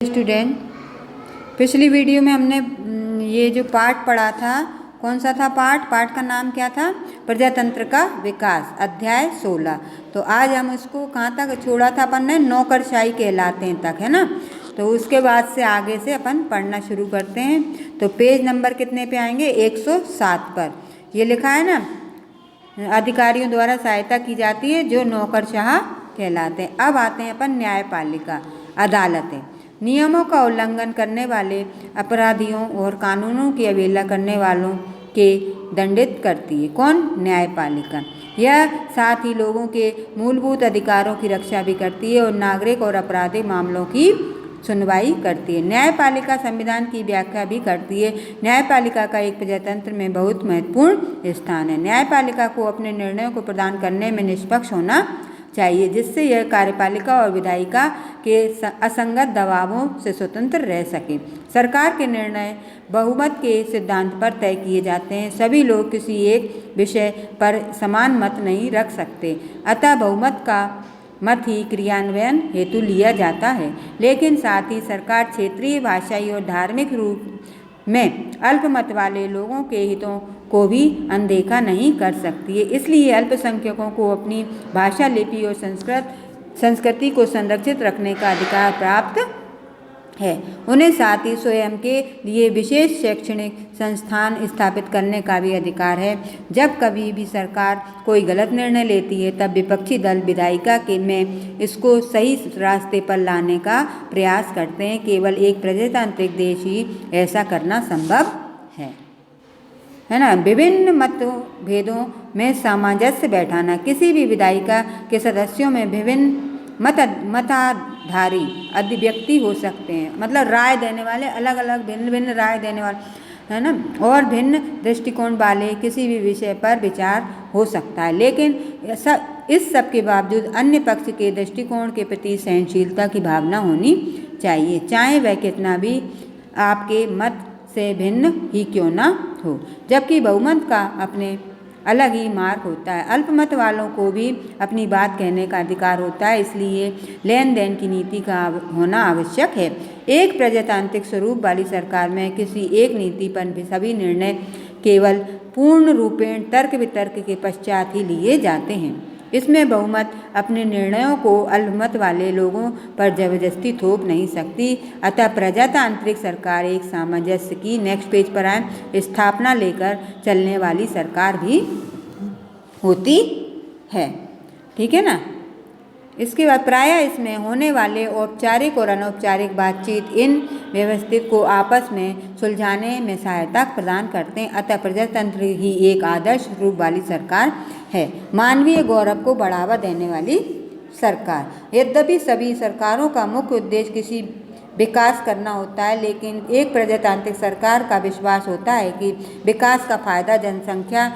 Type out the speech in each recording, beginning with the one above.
Student, पिछली video में हमने ये जो पाठ पढ़ा था, कौन सा था पाठ का नाम क्या था? प्रजातंत्र का विकास, अध्याय 16। तो आज हम इसको कहाँ तक छोड़ा था अपन ने? नौकरशाही कहलाते हैं तक, है ना। तो उसके बाद से आगे से अपन पढ़ना शुरू करते हैं। तो पेज नंबर कितने पे आएंगे? 107 पर ये लिखा है ना, अधिकारियों द्वारा सहायता की जाती है जो नौकरशाह कहलाते हैं। अब आते हैं अपन न्यायपालिका, अदालतें। नियमों का उल्लंघन करने वाले अपराधियों और कानूनों की अवहेलना करने वालों के दंडित करती है। कौन? न्यायपालिका। यह साथ ही लोगों के मूलभूत अधिकारों की रक्षा भी करती है और नागरिक और आपराधिक मामलों की सुनवाई करती है। न्यायपालिका संविधान की व्याख्या भी करती है। न्यायपालिका का एक प्रजातंत्र में बहुत महत्वपूर्ण स्थान है। न्यायपालिका को अपने निर्णयों को प्रदान करने में निष्पक्ष होना चाहिए, जिससे यह कार्यपालिका और विधायिका के असंगत दबावों से स्वतंत्र रह सके। सरकार के निर्णय बहुमत के सिद्धांत पर तय किए जाते हैं। सभी लोग किसी एक विषय पर समान मत नहीं रख सकते, अतः बहुमत का मत ही क्रियान्वयन हेतु लिया जाता है। लेकिन साथ ही सरकार क्षेत्रीय, भाषाई और धार्मिक रूप में अल्पमत वाले लोगों के हितों को भी अनदेखा नहीं कर सकती है। इसलिए अल्पसंख्यकों को अपनी भाषा, लिपि और संस्कृति को संरक्षित रखने का अधिकार प्राप्त है। उन्हें साथ ही स्वयं के लिए विशेष शैक्षणिक संस्थान स्थापित करने का भी अधिकार है। जब कभी भी सरकार कोई गलत निर्णय लेती है, तब विपक्षी दल विधायिका के में इसको सही रास्ते पर लाने का प्रयास करते हैं। केवल एक प्रजातांत्रिक देश ही ऐसा करना संभव है ना। विभिन्न मतभेदों में सामंजस्य बैठाना। किसी भी विधायिका के सदस्यों में विभिन्न मताधारी व्यक्ति हो सकते हैं, मतलब राय देने वाले, अलग अलग भिन्न भिन्न राय देने वाले, है ना, और भिन्न दृष्टिकोण वाले किसी भी विषय पर विचार हो सकता है। लेकिन इस सब के बावजूद अन्य पक्ष के दृष्टिकोण के प्रति सहनशीलता की भावना होनी चाहिए, चाहे वह कितना भी आपके मत से भिन्न ही क्यों ना हो। जबकि बहुमत का अपने अलग ही मार्ग होता है। अल्पमत वालों को भी अपनी बात कहने का अधिकार होता है, इसलिए लेन देन की नीति का होना आवश्यक है। एक प्रजातांत्रिक स्वरूप वाली सरकार में किसी एक नीति पर भी सभी निर्णय केवल पूर्ण रूपेण तर्क वितर्क के पश्चात ही लिए जाते हैं। इसमें बहुमत अपने निर्णयों को अल्पमत वाले लोगों पर जबरदस्ती थोप नहीं सकती। अतः प्रजातांत्रिक सरकार एक सामंजस्य की, नेक्स्ट पेज पर आए, स्थापना लेकर चलने वाली सरकार भी होती है। ठीक है ना। इसके बाद प्रायः इसमें होने वाले औपचारिक और अनौपचारिक बातचीत इन व्यवस्थित को आपस में सुलझाने में सहायता प्रदान करते हैं। अतः प्रजातंत्र ही एक आदर्श रूप वाली सरकार है, मानवीय गौरव को बढ़ावा देने वाली सरकार। यद्यपि सभी सरकारों का मुख्य उद्देश्य किसी विकास करना होता है, लेकिन एक प्रजातांत्रिक सरकार का विश्वास होता है कि विकास का फायदा जनसंख्या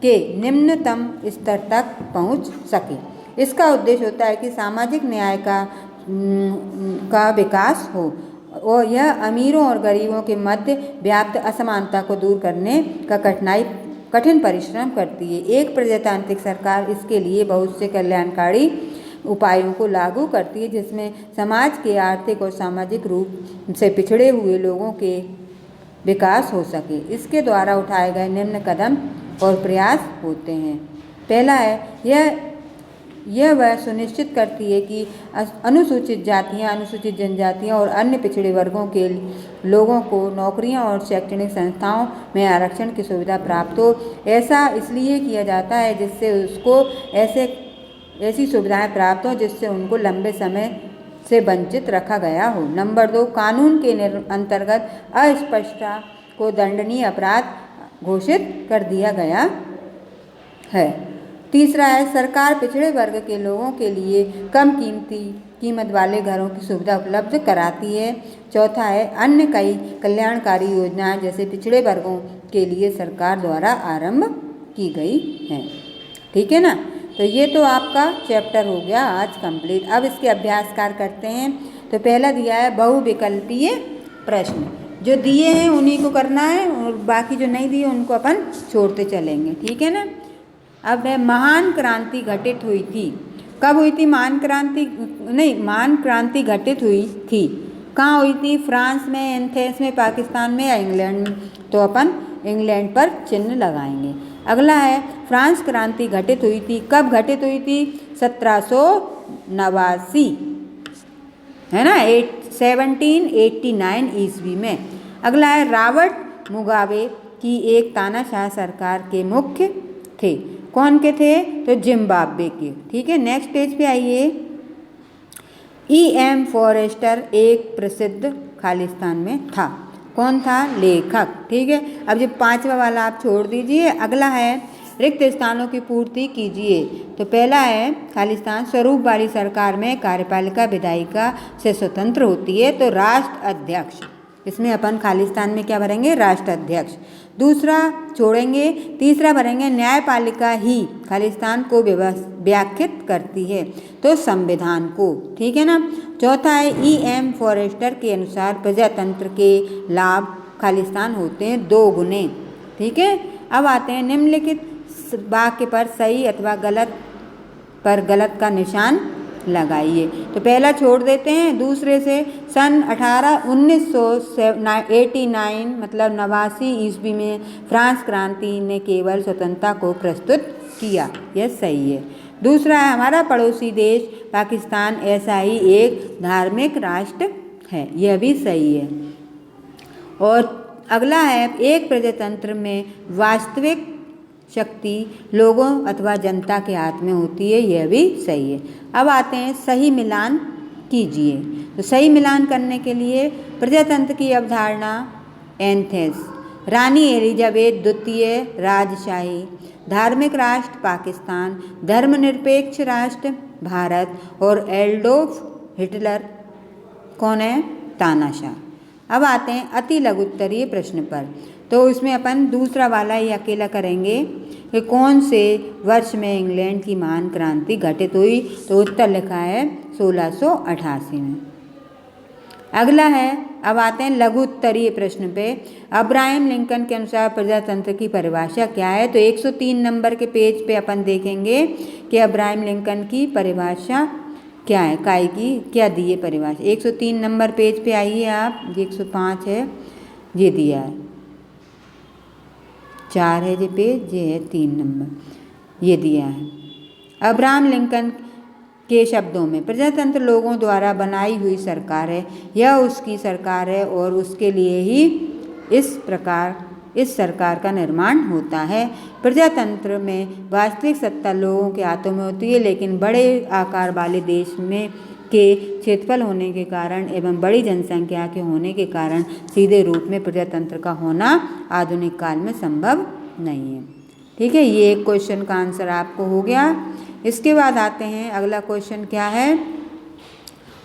के निम्नतम स्तर तक पहुंच सके। इसका उद्देश्य होता है कि सामाजिक न्याय का विकास हो और यह अमीरों और गरीबों के मध्य व्याप्त असमानता को दूर करने का कठिन परिश्रम करती है। एक प्रजातांत्रिक सरकार इसके लिए बहुत से कल्याणकारी उपायों को लागू करती है, जिसमें समाज के आर्थिक और सामाजिक रूप से पिछड़े हुए लोगों के विकास हो सके। इसके द्वारा उठाए गए निम्न कदम और प्रयास होते हैं। पहला है यह वह सुनिश्चित करती है कि अनुसूचित जातियां, अनुसूचित जनजातियां और अन्य पिछड़े वर्गों के लोगों को नौकरियां और शैक्षणिक संस्थाओं में आरक्षण की सुविधा प्राप्त हो। ऐसा इसलिए किया जाता है जिससे उसको ऐसी सुविधाएं प्राप्त हो जिससे उनको लंबे समय से वंचित रखा गया हो। नंबर 2, कानून के अंतर्गत अस्पष्टता को दंडनीय अपराध घोषित कर दिया गया है। तीसरा है, सरकार पिछड़े वर्ग के लोगों के लिए कम कीमत वाले घरों की सुविधा उपलब्ध कराती है। चौथा है, अन्य कई कल्याणकारी योजनाएं जैसे पिछड़े वर्गों के लिए सरकार द्वारा आरंभ की गई हैं। ठीक है ना। तो ये तो आपका चैप्टर हो गया आज कंप्लीट। अब इसके अभ्यास कार्य करते हैं। तो पहला दिया है बहुविकल्पीय प्रश्न, जो दिए हैं उन्हीं को करना है और बाकी जो नहीं दिए उनको अपन छोड़ते चलेंगे। ठीक है ना। अब महान क्रांति घटित हुई थी। कब हुई थी महान क्रांति? महान क्रांति घटित हुई थी कहाँ हुई थी? फ्रांस में, एथेंस में, पाकिस्तान में या इंग्लैंड में? तो अपन इंग्लैंड पर चिन्ह लगाएंगे। अगला है फ्रांस क्रांति घटित हुई थी, कब घटित हुई थी? 1789, है ना, 1789 ईस्वी में। अगला है रॉबर्ट मुगाबे की एक तानाशाह सरकार के मुख्य थे, कौन के थे? तो जिम्बाब्वे के। ठीक है, नेक्स्ट पेज पे आइए। E.M. फॉरेस्टर एक प्रसिद्ध खालिस्तान में था, कौन था? लेखक। ठीक है, अब जो 5वां वाला आप छोड़ दीजिए। अगला है रिक्त स्थानों की पूर्ति कीजिए। तो पहला है खालिस्तान स्वरूप वाली सरकार में कार्यपालिका विधायिका से स्वतंत्र होती है, तो राष्ट्र अध्यक्ष। इसमें अपन खालिस्तान में क्या भरेंगे? राष्ट्र अध्यक्ष। दूसरा छोड़ेंगे, तीसरा भरेंगे न्यायपालिका ही खालिस्तान को व्याख्यात करती है, तो संविधान को। ठीक है ना। चौथा है E.M. फॉरेस्टर के अनुसार प्रजातंत्र के लाभ खालिस्तान होते हैं 2 गुने। ठीक है, अब आते हैं निम्नलिखित वाक्य पर सही अथवा गलत पर गलत का निशान लगाइए। तो पहला छोड़ देते हैं। दूसरे से सन 1989 मतलब 89 ईस्वी में फ्रांस क्रांति ने केवल स्वतंत्रता को प्रस्तुत किया, यह सही है। दूसरा है हमारा पड़ोसी देश पाकिस्तान ऐसा ही एक धार्मिक राष्ट्र है, यह भी सही है। और अगला है एक प्रजातंत्र में वास्तविक शक्ति लोगों अथवा जनता के हाथ में होती है, यह भी सही है। अब आते हैं सही मिलान कीजिए। तो सही मिलान करने के लिए प्रजातंत्र की अवधारणा एथेंस, रानी एलिजाबेथ द्वितीय राजशाही, धार्मिक राष्ट्र पाकिस्तान, धर्मनिरपेक्ष राष्ट्र भारत और एडोल्फ हिटलर कौन है? तानाशाह। अब आते हैं अति लघुत्तरीय प्रश्न पर। तो इसमें अपन दूसरा वाला ही अकेला करेंगे कि कौन से वर्ष में इंग्लैंड की महान क्रांति घटित हुई? तो उत्तर लिखा है 1688 में। अगला है, अब आते हैं लघु उत्तरीय प्रश्न पे। अब्राहम लिंकन के अनुसार प्रजातंत्र की परिभाषा क्या है? तो 103 नंबर के पेज पे अपन देखेंगे कि अब्राहम लिंकन की परिभाषा क्या है, काय की क्या दी है परिभाषा। 103 नंबर पेज पे आइए आप, 105 है, ये दिया है, 4 है ये पेज, ये है 3 नंबर, ये दिया है। अब्राहम लिंकन के शब्दों में प्रजातंत्र लोगों द्वारा बनाई हुई सरकार है, यह उसकी सरकार है और उसके लिए ही इस सरकार का निर्माण होता है। प्रजातंत्र में वास्तविक सत्ता लोगों के हाथों में होती है, लेकिन बड़े आकार वाले देश में के क्षेत्रफल होने के कारण एवं बड़ी जनसंख्या के होने के कारण सीधे रूप में प्रजातंत्र का होना आधुनिक काल में संभव नहीं है। ठीक है, ये एक क्वेश्चन का आंसर आपको हो गया। इसके बाद आते हैं अगला क्वेश्चन क्या है,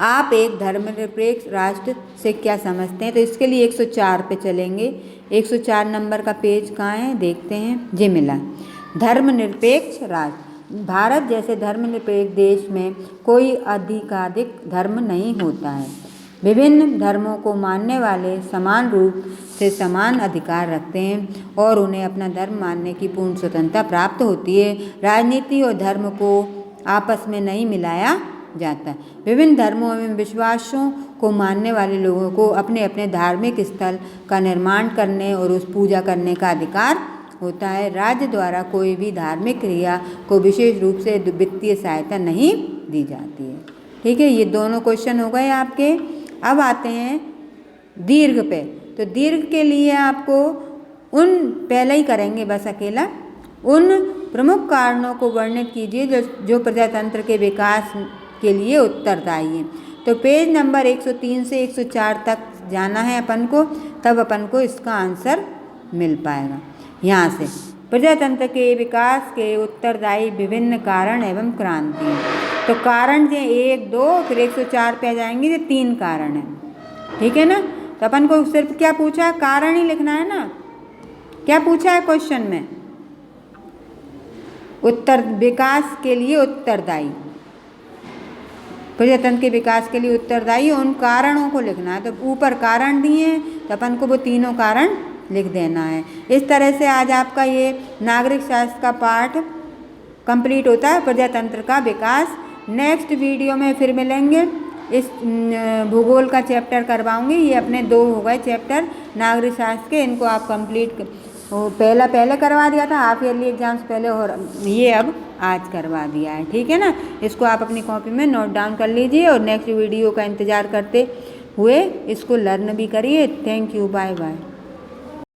आप एक धर्मनिरपेक्ष राष्ट्र से क्या समझते हैं? तो इसके लिए 104 पे चलेंगे। 104 नंबर का पेज कहाँ है देखते हैं, ये मिला। धर्मनिरपेक्ष राष्ट्र, भारत जैसे धर्मनिरपेक्ष देश में कोई अधिकाधिक धर्म नहीं होता है। विभिन्न धर्मों को मानने वाले समान रूप से समान अधिकार रखते हैं और उन्हें अपना धर्म मानने की पूर्ण स्वतंत्रता प्राप्त होती है। राजनीति और धर्म को आपस में नहीं मिलाया जाता। विभिन्न धर्मों एवं विश्वासों को मानने वाले लोगों को अपने अपने धार्मिक स्थल का निर्माण करने और उस पूजा करने का अधिकार होता है। राज्य द्वारा कोई भी धार्मिक क्रिया को विशेष रूप से वित्तीय सहायता नहीं दी जाती है। ठीक है, ये दोनों क्वेश्चन हो गए आपके। अब आते हैं दीर्घ पे। तो दीर्घ के लिए आपको पहले ही करेंगे बस अकेला, उन प्रमुख कारणों को वर्णित कीजिए जो प्रजातंत्र के विकास के लिए उत्तरदायी हैं। तो पेज नंबर 103 से 104 तक जाना है अपन को, तब अपन को इसका आंसर मिल पाएगा। यहाँ से प्रजातंत्र के विकास के उत्तरदायी विभिन्न कारण एवं क्रांति। तो कारण जो 1, 2 फिर 104 पे आ जाएंगे, ये 3 कारण हैं। ठीक है ना। तो अपन को सिर्फ क्या पूछा है, कारण ही लिखना है ना। क्या पूछा है क्वेश्चन में, विकास के लिए उत्तरदायी, प्रजातंत्र के विकास के लिए उत्तरदायी उन कारणों को लिखना है। तो ऊपर कारण दिए हैं तो अपन को वो तीनों कारण लिख देना है। इस तरह से आज आपका ये नागरिक शास्त्र का पाठ कंप्लीट होता है, प्रजातंत्र का विकास। नेक्स्ट वीडियो में फिर मिलेंगे। इस भूगोल का चैप्टर करवाऊंगी। ये अपने 2 हो गए चैप्टर नागरिक शास्त्र के, इनको आप कंप्लीट पहले करवा दिया था हाफ ईयरली एग्जाम्स पहले, और ये अब आज करवा दिया है, ठीक है ना। इसको आप अपनी कॉपी में नोट डाउन कर लीजिए और नेक्स्ट वीडियो का इंतज़ार करते हुए इसको लर्न भी करिए। Thank you, bye bye.